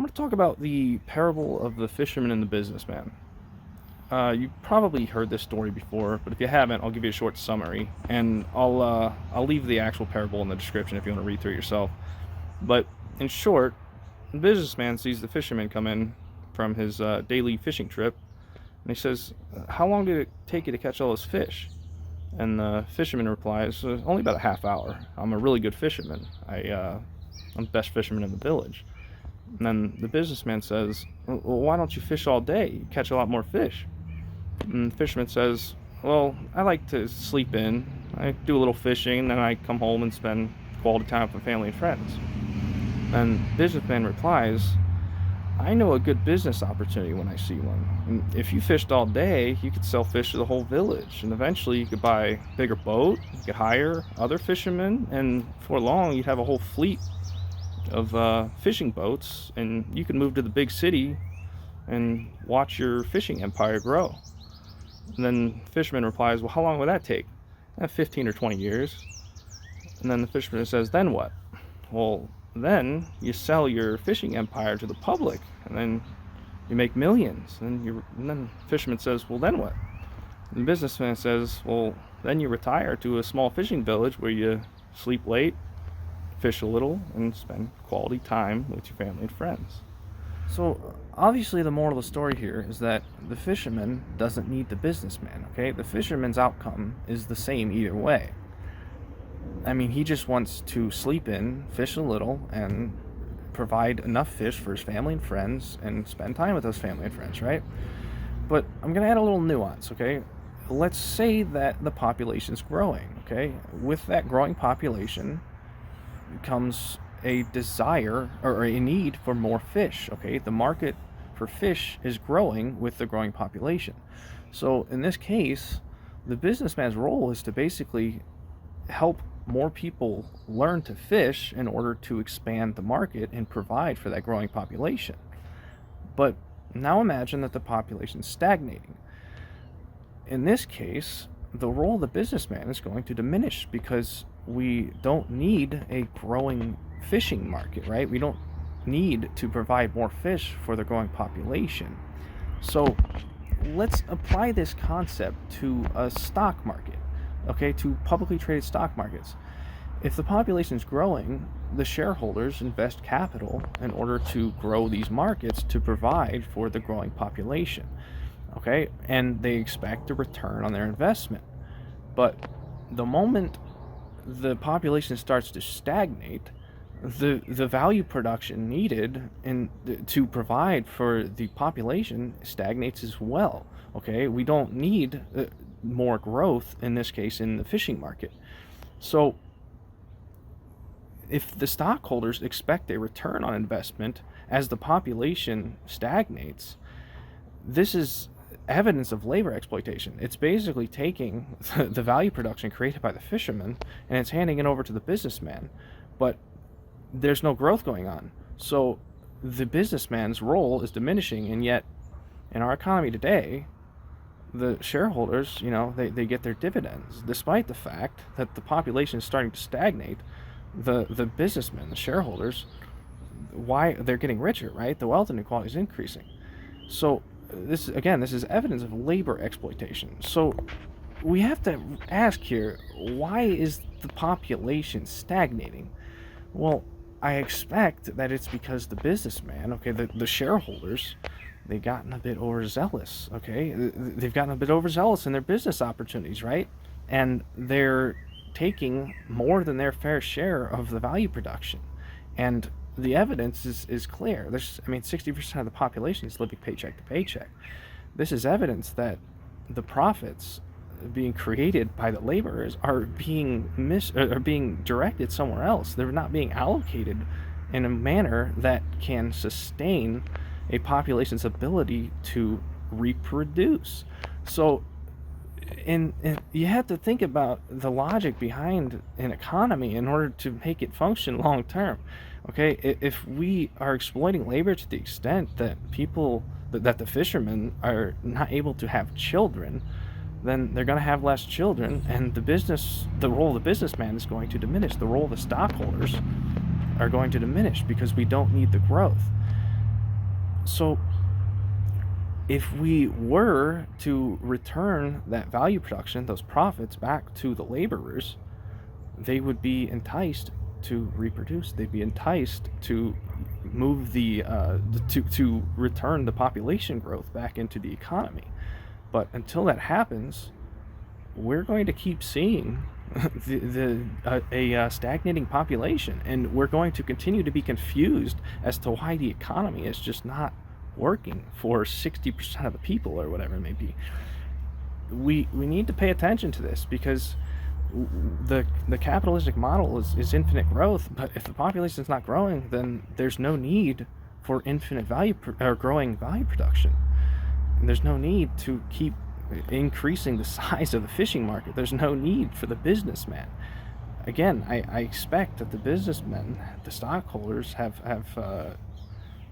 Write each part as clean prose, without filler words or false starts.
I'm going to talk about the parable of the fisherman and the businessman. You probably heard this story before, but if you haven't, I'll give you a short summary, and I'll leave the actual parable in the description if you want to read through it yourself. But in short, the businessman sees the fisherman come in from his daily fishing trip, and he says, "How long did it take you to catch all those fish?" And the fisherman replies, "Only about a half hour. I'm a really good fisherman. I'm the best fisherman in the village." And then the businessman says, "Well, why don't you fish all day? You catch a lot more fish." And the fisherman says, "Well, I like to sleep in. I do a little fishing, then I come home and spend quality time with my family and friends." And the businessman replies, "I know a good business opportunity when I see one. And if you fished all day, you could sell fish to the whole village, and eventually you could buy a bigger boat, you could hire other fishermen, and before long you'd have a whole fleet of fishing boats, and you could move to the big city and watch your fishing empire grow." And then the fisherman replies, "Well, how long would that take?" 15 or 20 years. And then the fisherman says, "Then what?" "Well, then you sell your fishing empire to the public, and then you make millions. And then the fisherman says, "Well, then what?" And the businessman says, "Well, then you retire to a small fishing village where you sleep late, fish a little, and spend quality time with your family and friends." So, obviously, the moral of the story here is that the fisherman doesn't need the businessman, okay? The fisherman's outcome is the same either way. I mean, he just wants to sleep in, fish a little, and provide enough fish for his family and friends and spend time with those family and friends, right? But I'm going to add a little nuance, okay? Let's say that the population's growing, okay? With that growing population comes a desire or a need for more fish, okay? The market for fish is growing with the growing population. So in this case, the businessman's role is to basically help more people learn to fish in order to expand the market and provide for that growing population. But now imagine that the population is stagnating. In this case, the role of the businessman is going to diminish because we don't need a growing fishing market, right? We don't need to provide more fish for the growing population. So let's apply this concept to a stock market, okay, to publicly traded stock markets. If the population is growing, the shareholders invest capital in order to grow these markets to provide for the growing population, okay, and they expect a return on their investment. But the moment the population starts to stagnate, the value production needed to provide for the population stagnates as well. Okay, we don't need more growth in this case in the fishing market. So if the stockholders expect a return on investment as the population stagnates, this is evidence of labor exploitation. It's basically taking the value production created by the fisherman and it's handing it over to the businessman. But there's no growth going on. So the businessman's role is diminishing, and yet in our economy today, the shareholders, they get their dividends. Despite the fact that the population is starting to stagnate, the businessmen, the shareholders, why they're getting richer, right? The wealth inequality is increasing. So this is evidence of labor exploitation. So we have to ask here, why is the population stagnating? Well, I expect that it's because the businessman, okay, the shareholders, they've gotten a bit overzealous, okay? They've gotten a bit overzealous in their business opportunities, right? And they're taking more than their fair share of the value production. And the evidence is clear. 60% of the population is living paycheck to paycheck. This is evidence that the profits being created by the laborers are being directed somewhere else. They're not being allocated in a manner that can sustain a population's ability to reproduce. So and you have to think about the logic behind an economy in order to make it function long term. Okay, if we are exploiting labor to the extent that that the fishermen are not able to have children, then they're going to have less children, and the role of the businessman is going to diminish. The role of the stockholders are going to diminish because we don't need the growth. So if we were to return that value production, those profits, back to the laborers, they would be enticed to reproduce. They'd be enticed to move to return the population growth back into the economy. But until that happens, we're going to keep seeing a stagnating population, and we're going to continue to be confused as to why the economy is just not working for 60% of the people, or whatever it may be. We need to pay attention to this, because the capitalistic model is infinite growth, but if the population is not growing, then there's no need for infinite or growing value production. And there's no need to keep increasing the size of the fishing market. There's no need for the businessman. Again, I expect that the businessmen, the stockholders, have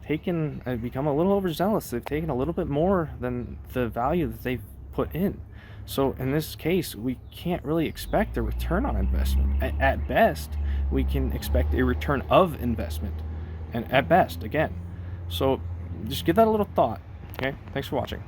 become a little overzealous. They've taken a little bit more than the value that they've put in. So in this case, we can't really expect a return on investment. At best, we can expect a return of investment, and at best, again. So just give that a little thought. Okay, thanks for watching.